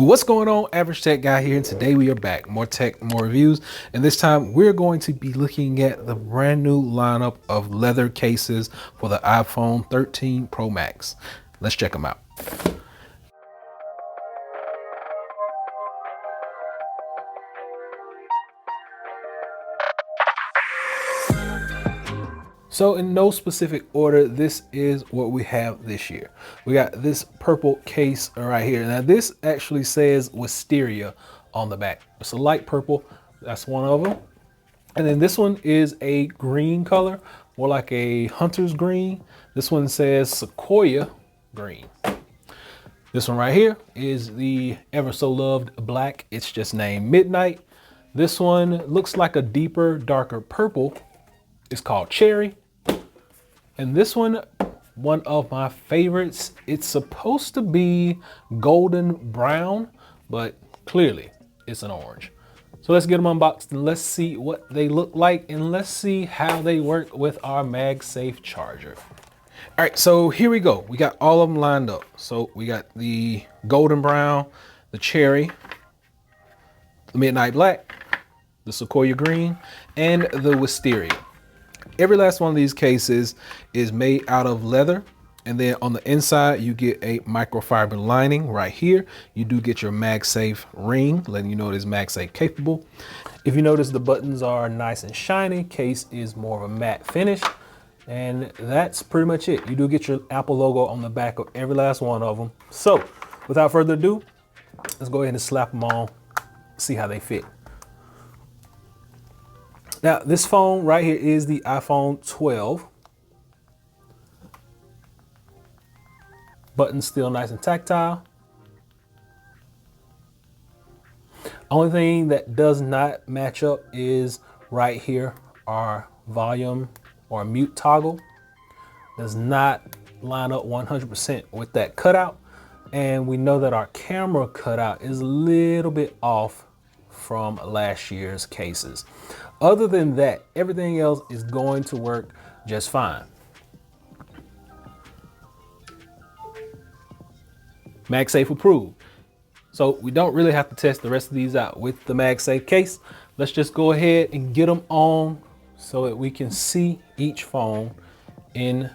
What's going on, Average Tech Guy here, and today we are back. More tech, more reviews, and this time we're going to be looking at the brand new lineup of leather cases for the iPhone 13 Pro Max. Let's check them out. So in no specific order, this is what we have this year. We got this purple case right here. Now this actually says Wisteria on the back. It's a light purple, that's one of them. And then this one is a green color, more like a hunter's green. This one says Sequoia green. This one right here is the ever so loved black. It's just named Midnight. This one looks like a deeper, darker purple. It's called Cherry. And this one of my favorites, it's supposed to be golden brown, but clearly it's an orange. So let's get them unboxed and let's see what they look like and let's see how they work with our MagSafe charger. All right, so here we go. We got all of them lined up. So we got the golden brown, the cherry, the midnight black, the Sequoia green, and the Wisteria. Every last one of these cases is made out of leather. And then on the inside, you get a microfiber lining right here. You do get your MagSafe ring, letting you know it is MagSafe capable. If you notice, the buttons are nice and shiny. Case is more of a matte finish. And that's pretty much it. You do get your Apple logo on the back of every last one of them. So without further ado, let's go ahead and slap them on, see how they fit. Now, this phone right here is the iPhone 12. Buttons still nice and tactile. Only thing that does not match up is right here, our volume or mute toggle. Does not line up 100% with that cutout. And we know that our camera cutout is a little bit off from last year's cases. Other than that, everything else is going to work just fine. MagSafe approved. So we don't really have to test the rest of these out with the MagSafe case. Let's just go ahead and get them on so that we can see each phone in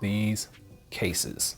these cases.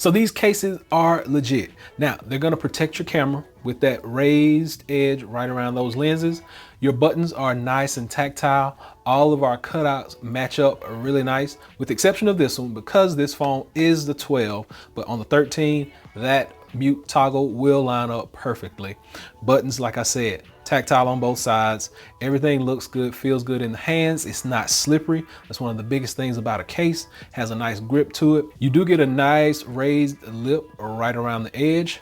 So these cases are legit. Now, they're gonna protect your camera with that raised edge right around those lenses. Your buttons are nice and tactile. All of our cutouts match up really nice, with the exception of this one, because this phone is the 12, but on the 13, that mute toggle will line up perfectly. Buttons, like I said, tactile on both sides. Everything looks good, feels good in the hands. It's not slippery. That's one of the biggest things about a case. Has a nice grip to it. You do get a nice raised lip right around the edge.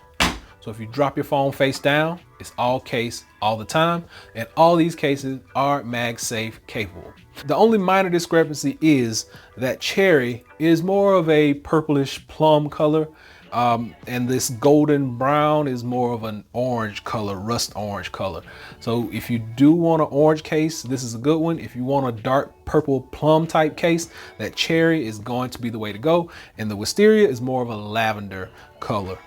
So if you drop your phone face down, it's all case all the time. And all these cases are MagSafe capable. The only minor discrepancy is that cherry is more of a purplish plum color. And this golden brown is more of an orange color, rust orange color. So if you do want an orange case, this is a good one. If you want a dark purple plum type case, that cherry is going to be the way to go. And the wisteria is more of a lavender color.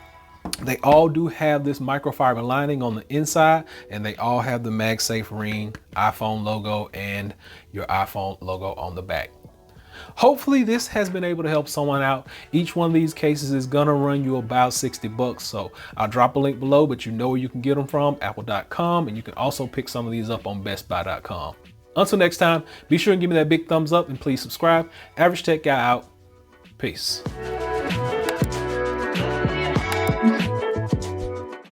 They all do have this microfiber lining on the inside, and they all have the MagSafe ring, iPhone logo, and your iPhone logo on the back. Hopefully this has been able to help someone out. Each one of these cases is gonna run you about 60 bucks. So I'll drop a link below, but you know where you can get them from, apple.com, and you can also pick some of these up on bestbuy.com. Until next time, be sure and give me that big thumbs up and please subscribe. Average Tech Guy out. Peace.